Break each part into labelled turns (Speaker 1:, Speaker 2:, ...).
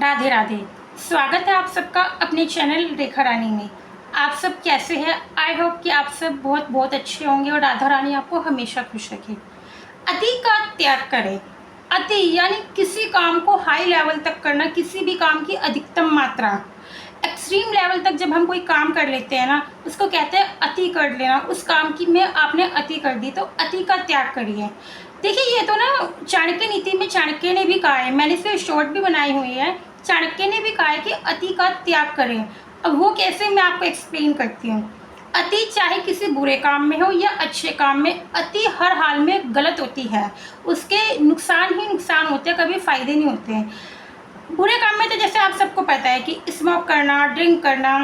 Speaker 1: राधे राधे। स्वागत है आप सबका अपने चैनल रेखा रानी में। आप सब कैसे हैं? आई होप कि आप सब बहुत बहुत अच्छे होंगे और राधा रानी आपको हमेशा खुश रखे। अति का त्याग करें। अति यानी किसी काम को हाई लेवल तक करना, किसी भी काम की अधिकतम मात्रा, एक्सट्रीम लेवल तक जब हम कोई काम कर लेते हैं ना, उसको कहते हैं अति कर लेना। उस काम की में आपने अति कर दी, तो अति का त्याग करिए। देखिए, ये तो ना चाणक्य नीति में चाणक्य ने भी कहा है, मैंने इसके शॉर्ट भी बनाई हुई है। चाणक्य ने भी कहा है कि अति का त्याग करें। अब वो कैसे, मैं आपको एक्सप्लेन करती हूँ। अति चाहे किसी बुरे काम में हो या अच्छे काम में, अति हर हाल में गलत होती है। उसके नुकसान ही नुकसान होते हैं, कभी फ़ायदे नहीं होते हैं। बुरे काम में तो जैसे आप सबको पता है कि स्मोक करना, ड्रिंक करना।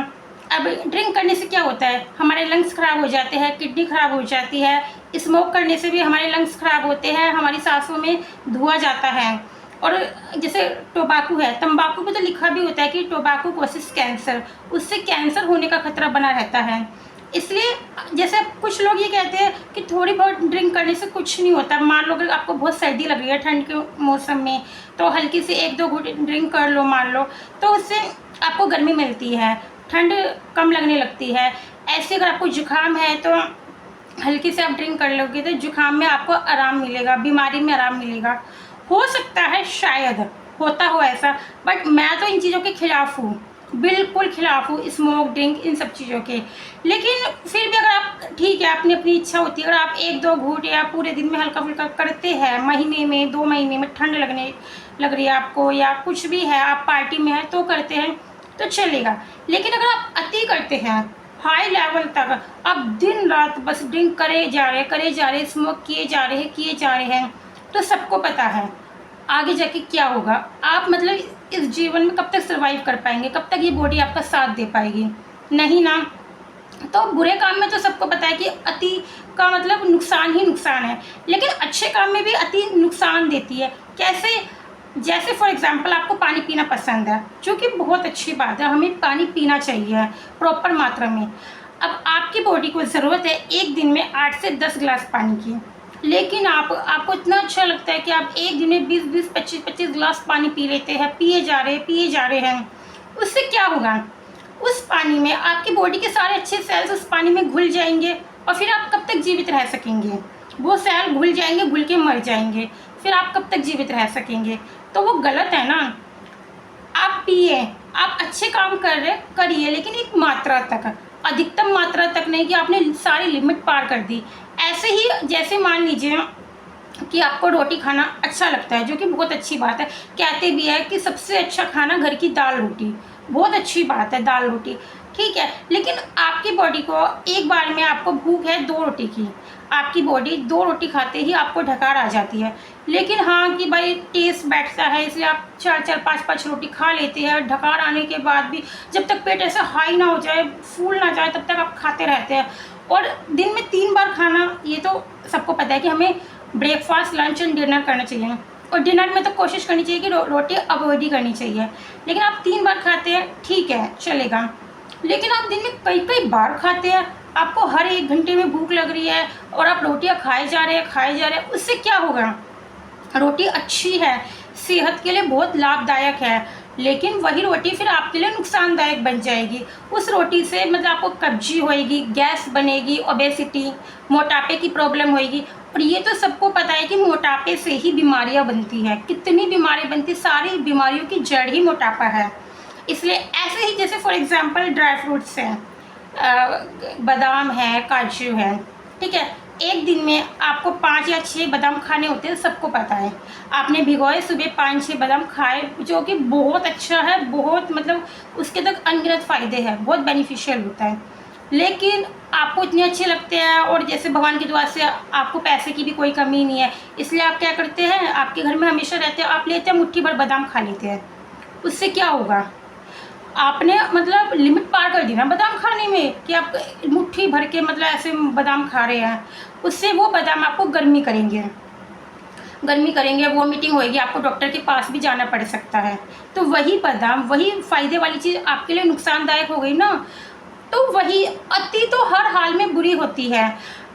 Speaker 1: अब ड्रिंक करने से क्या होता है, हमारे लंग्स ख़राब हो जाते हैं, किडनी ख़राब हो जाती है। स्मोक करने से भी हमारे लंग्स ख़राब होते हैं, हमारी सांसों में धुआं जाता है। और जैसे टोबाकू है, तंबाकू पे तो लिखा भी होता है कि टोबाकू कॉसेस कैंसर, उससे कैंसर होने का खतरा बना रहता है। इसलिए जैसे कुछ लोग ये कहते हैं कि थोड़ी बहुत ड्रिंक करने से कुछ नहीं होता। मान लो अगर आपको बहुत सर्दी लग रही है ठंड के मौसम में, तो हल्की सी 1-2 घूंट ड्रिंक कर लो, मान लो, तो उससे आपको गर्मी मिलती है, ठंड कम लगने लगती है। ऐसे अगर आपको जुकाम है तो हल्की से आप ड्रिंक कर लोगे तो जुकाम में आपको आराम मिलेगा, बीमारी में आराम मिलेगा। हो सकता है शायद होता हो ऐसा, बट मैं तो इन चीज़ों के खिलाफ हूँ, बिल्कुल खिलाफ हूँ, स्मोक, ड्रिंक, इन सब चीज़ों के। लेकिन फिर भी अगर आप, ठीक है, अपनी अपनी इच्छा होती है, अगर आप 1-2 घूंट या पूरे दिन में हल्का फुल्का करते हैं, महीने में 2 महीने में ठंड लग रही है आपको या कुछ भी है, आप पार्टी में है तो करते हैं तो चलेगा। लेकिन अगर आप अति करते हैं हाई लेवल तक, आप दिन रात बस ड्रिंक करे जा रहे, स्मोक किए जा रहे हैं, तो सबको पता है आगे जाके क्या होगा। आप मतलब इस जीवन में कब तक सर्वाइव कर पाएंगे, कब तक ये बॉडी आपका साथ दे पाएगी? नहीं ना। तो बुरे काम में तो सबको पता है कि अति का मतलब नुकसान ही नुकसान है, लेकिन अच्छे काम में भी अति नुकसान देती है। कैसे? जैसे फॉर एग्जांपल आपको पानी पीना पसंद है, जो कि बहुत अच्छी बात है, हमें पानी पीना चाहिए प्रॉपर मात्रा में। अब आपकी बॉडी को ज़रूरत है एक दिन में 8 से 10 गिलास पानी की, लेकिन आपको इतना अच्छा लगता है कि आप एक दिन में 20-20, 25-25 गिलास पानी पी लेते हैं, पिए जा रहे हैं। उससे क्या होगा? उस पानी में आपकी बॉडी के सारे अच्छे सेल्स उस पानी में घुल जाएंगे, और फिर आप कब तक जीवित रह सकेंगे? वो सेल घुल जाएंगे, घुल के मर जाएंगे, फिर आप कब तक जीवित रह सकेंगे? तो वो गलत है ना। आप पिए, आप अच्छे काम करिए, लेकिन एक मात्रा तक, अधिकतम मात्रा तक नहीं कि आपने सारी लिमिट पार कर दी। ऐसे ही जैसे मान लीजिए कि आपको रोटी खाना अच्छा लगता है, जो कि बहुत अच्छी बात है। कहते भी है कि सबसे अच्छा खाना घर की दाल रोटी, बहुत अच्छी बात है दाल रोटी, ठीक है। लेकिन आपकी बॉडी को एक बार में, आपको भूख है 2 रोटी की, आपकी बॉडी 2 रोटी खाते ही आपको ढकार आ जाती है। लेकिन हाँ कि भाई टेस्ट बैठता है, इसलिए आप 4-4, 5-5 रोटी खा लेते हैं। ढकार आने के बाद भी जब तक पेट ऐसा हाई ना हो जाए, फूल ना जाए, तब तक आप खाते रहते हैं। और दिन में 3 बार खाना, ये तो सबको पता है कि हमें ब्रेकफास्ट, लंच एंड डिनर करना चाहिए। और डिनर में तो कोशिश करनी चाहिए कि रोटी अवॉइड ही करनी चाहिए। लेकिन आप 3 बार खाते हैं, ठीक है, चलेगा। लेकिन आप दिन में कई बार खाते हैं, आपको हर 1 घंटे में भूख लग रही है और आप रोटियां खाए जा रहे हैं, उससे क्या होगा? रोटी अच्छी है, सेहत के लिए बहुत लाभदायक है, लेकिन वही रोटी फिर आपके लिए नुकसानदायक बन जाएगी। उस रोटी से मतलब आपको कब्जी होएगी, गैस बनेगी, ओबेसिटी, मोटापे की प्रॉब्लम होएगी। और ये तो सबको पता है कि मोटापे से ही बीमारियां बनती हैं। कितनी बीमारी बनती, सारी बीमारियों की जड़ ही मोटापा है। इसलिए ऐसे ही जैसे फॉर एग्जांपल ड्राई फ्रूट्स हैं, बादाम है, काजू है, ठीक है, एक दिन में आपको 5 या 6 बादाम खाने होते हैं, सबको पता है। आपने भिगोए, सुबह 5-6 बादाम खाए, जो कि बहुत अच्छा है, बहुत मतलब उसके तक अनगिनत फ़ायदे हैं, बहुत बेनिफिशियल होता है। लेकिन आपको इतने अच्छे लगते हैं, और जैसे भगवान की दुआ से आपको पैसे की भी कोई कमी नहीं है, इसलिए आप क्या करते हैं, आपके घर में हमेशा रहते हैं, आप लेते हैं मुट्ठी भर बादाम खा लेते हैं। उससे क्या होगा? आपने मतलब लिमिट पार कर दी ना बादाम खाने में, कि आप मुट्ठी भर के मतलब ऐसे बादाम खा रहे हैं। उससे वो बादाम आपको गर्मी करेंगे, वॉमिटिंग होएगी, आपको डॉक्टर के पास भी जाना पड़ सकता है। तो वही बादाम, वही फ़ायदे वाली चीज़ आपके लिए नुकसानदायक हो गई ना। तो वही अति तो हर हाल में बुरी होती है।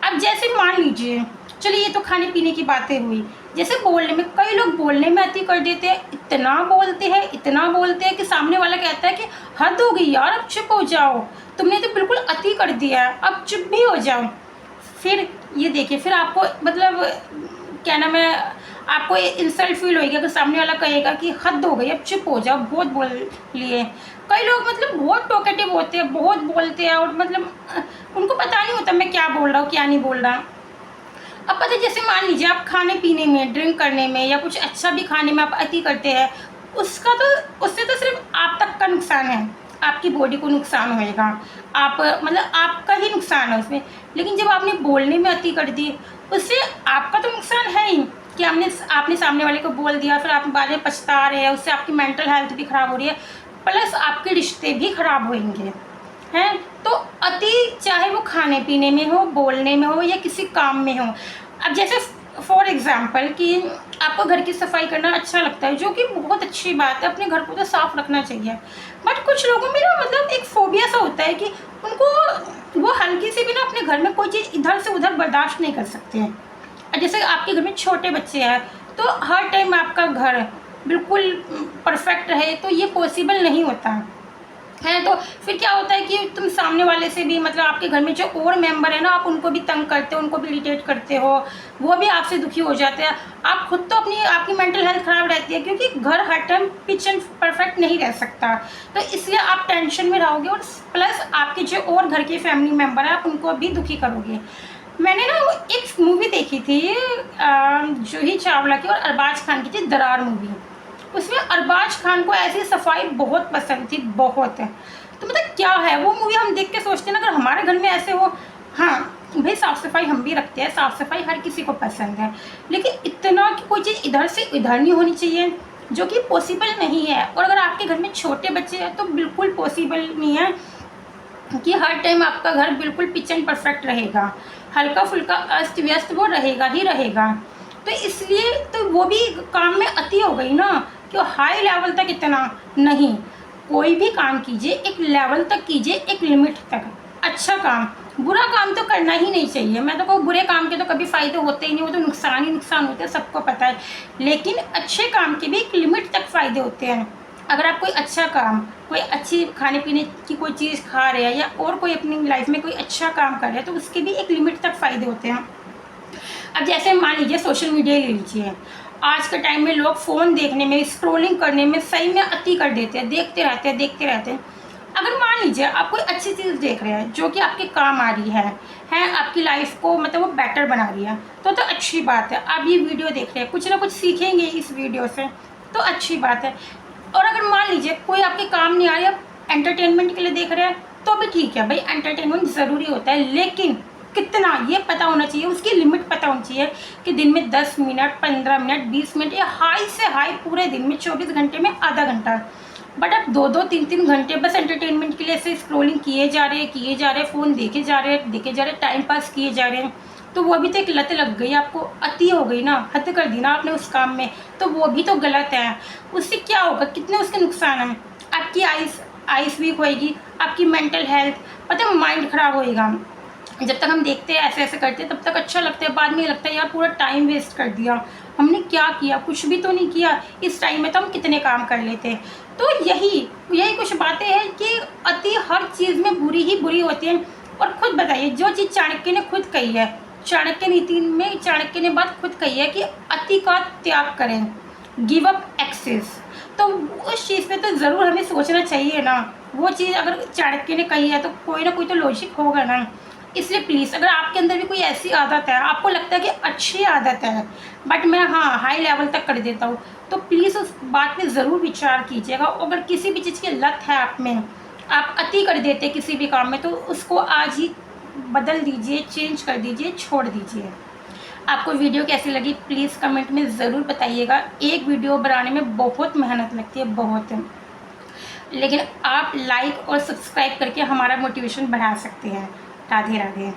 Speaker 1: अब जैसे मान लीजिए, चलिए ये तो खाने पीने की बातें हुई, जैसे बोलने में, कई लोग बोलने में अति कर देते हैं, इतना बोलते हैं कि सामने वाला कहता है कि हद हो गई यार, अब चुप हो जाओ, तुमने तो बिल्कुल अति कर दिया है, अब चुप भी हो जाओ। फिर ये देखिए, फिर आपको मतलब क्या नाम है, आपको इंसल्ट फील होएगा कि सामने वाला कहेगा कि हद हो गई, अब चुप हो जाओ, बहुत बोल लिए। कई लोग मतलब बहुत टॉकेटिव होते हैं, बहुत बोलते हैं, और मतलब उनको पता नहीं होता मैं क्या बोल रहा हूँ, क्या नहीं बोल रहा। अब पता है, जैसे मान लीजिए आप खाने पीने में, ड्रिंक करने में, या कुछ अच्छा भी खाने में आप अति करते हैं, उससे तो सिर्फ आप तक का नुकसान है, आपकी बॉडी को नुकसान होएगा, आप मतलब आपका ही नुकसान है उसमें। लेकिन जब आपने बोलने में अति कर दी, उससे आपका तो नुकसान है ही कि आपने सामने वाले को बोल दिया, फिर आप बाद में पछता रहे हैं, उससे आपकी मेंटल हेल्थ भी ख़राब हो रही है, प्लस आपके रिश्ते भी ख़राब होंगे हैं। तो अति चाहे वो खाने पीने में हो, बोलने में हो, या किसी काम में हो। अब जैसे फॉर एग्ज़ाम्पल कि आपको घर की सफाई करना अच्छा लगता है, जो कि बहुत अच्छी बात है, अपने घर को तो साफ़ रखना चाहिए। बट कुछ लोगों में ना मतलब एक फोबिया सा होता है कि उनको वो हल्की से भी ना अपने घर में कोई चीज़ इधर से उधर बर्दाश्त नहीं कर सकते हैं। जैसे आपके घर में छोटे बच्चे हैं, तो हर टाइम आपका घर बिल्कुल परफेक्ट रहे तो ये पॉसिबल नहीं होता है। तो फिर क्या होता है कि तुम सामने वाले से भी, मतलब आपके घर में जो और मेंबर है ना, आप उनको भी तंग करते हो, उनको भी इरिटेट करते हो, वो भी आपसे दुखी हो जाते हैं। आप खुद तो आपकी मेंटल हेल्थ ख़राब रहती है, क्योंकि घर हर टाइम पिच एंड परफेक्ट नहीं रह सकता, तो इसलिए आप टेंशन में रहोगे, और प्लस आपके जो और घर के फैमिली मेम्बर हैं आप उनको भी दुखी करोगे। मैंने ना एक मूवी देखी थी जूही चावला की और अरबाज खान की थी, दरार मूवी। उसमें अरबाज खान को ऐसी सफाई बहुत पसंद थी, बहुत है। तो मतलब क्या है वो मूवी, हम देख के सोचते हैं ना, अगर हमारे घर में ऐसे हो, हाँ भाई साफ़ सफाई हम भी रखते हैं, साफ़ सफाई हर किसी को पसंद है, लेकिन इतना कि कोई चीज़ इधर से इधर नहीं होनी चाहिए, जो कि पॉसिबल नहीं है। और अगर आपके घर में छोटे बच्चे हैं तो बिल्कुल पॉसिबल नहीं है कि हर टाइम आपका घर बिल्कुल पिच एंड परफेक्ट रहेगा, हल्का फुल्का अस्त व्यस्त वो रहेगा ही रहेगा। तो इसलिए तो वो भी काम में अति हो गई ना, कि हाई लेवल तक इतना नहीं। कोई भी काम कीजिए एक लेवल तक कीजिए, एक लिमिट तक। अच्छा काम, बुरा काम तो करना ही नहीं चाहिए। मैं तो कहूँ बुरे काम के तो कभी फ़ायदे होते ही नहीं, वो तो नुकसान ही नुकसान होते हैं, सबको पता है। लेकिन अच्छे काम के भी एक लिमिट तक फ़ायदे होते हैं। अगर आप कोई अच्छा काम, कोई अच्छी खाने पीने की कोई चीज़ खा रहे हैं, या और कोई अपनी लाइफ में कोई अच्छा काम कर रहे हैं, तो उसके भी एक लिमिट तक फ़ायदे होते हैं। अब जैसे मान लीजिए सोशल मीडिया ले लीजिए, आज के टाइम में लोग फ़ोन देखने में, स्क्रॉलिंग करने में सही में अति कर देते हैं, देखते रहते हैं। अगर मान लीजिए आप कोई अच्छी चीज़ देख रहे हैं जो कि आपके काम आ रही है आपकी लाइफ को मतलब वो बेटर बना रही है, तो अच्छी बात है। आप ये वीडियो देख रहे हैं, कुछ ना कुछ सीखेंगे इस वीडियो से, तो अच्छी बात है। और अगर मान लीजिए कोई आपके काम नहीं आ रही, आप एंटरटेनमेंट के लिए देख रहे हैं, तो भी ठीक है भाई, एंटरटेनमेंट ज़रूरी होता है, लेकिन कितना ये पता होना चाहिए, उसकी लिमिट पता होनी चाहिए कि दिन में 10 मिनट, 15 मिनट, 20 मिनट, या हाई से हाई पूरे दिन में 24 घंटे में आधा घंटा। बट अब 2-2, 3-3 घंटे बस एंटरटेनमेंट के लिए ऐसे स्क्रॉलिंग किए जा रहे, फ़ोन देखे जा रहे, टाइम पास किए जा रहे हैं, तो वो भी तो एक लत लग गई, आपको अति हो गई ना, हद कर दी ना आपने उस काम में, तो वो भी तो गलत है। उससे क्या होगा, कितने उसके नुकसान हैं। आपकी आइस वीक होएगी, आपकी मेंटल हेल्थ, पता है माइंड ख़राब होएगा। जब तक हम देखते हैं ऐसे करते हैं तब तक अच्छा लगता है, बाद में लगता है यार पूरा टाइम वेस्ट कर दिया, हमने क्या किया, कुछ भी तो नहीं किया, इस टाइम में तो हम कितने काम कर लेते। तो यही कुछ बातें हैं कि अति हर चीज़ में बुरी ही बुरी होती है। और खुद बताइए, जो चीज़ चाणक्य ने खुद कही है, चाणक्य नीति में चाणक्य ने बात खुद कही है कि अति का त्याग करें, गिव अप एक्सेस। तो उस चीज़ पे तो ज़रूर हमें सोचना चाहिए ना। वो चीज़ अगर चाणक्य ने कही है तो कोई ना कोई तो लॉजिक होगा ना। इसलिए प्लीज़, अगर आपके अंदर भी कोई ऐसी आदत है, आपको लगता है कि अच्छी आदत है बट मैं हाई लेवल तक कर देता हूँ, तो प्लीज़ उस बात पे ज़रूर विचार कीजिएगा। अगर किसी भी चीज़ की लत है आप में, आप अति कर देते किसी भी काम में, तो उसको आज ही बदल दीजिए, चेंज कर दीजिए, छोड़ दीजिए। आपको वीडियो कैसी लगी प्लीज़ कमेंट में ज़रूर बताइएगा। एक वीडियो बनाने में बहुत मेहनत लगती है, बहुत, लेकिन आप लाइक और सब्सक्राइब करके हमारा मोटिवेशन बढ़ा सकते हैं। राधे राधे।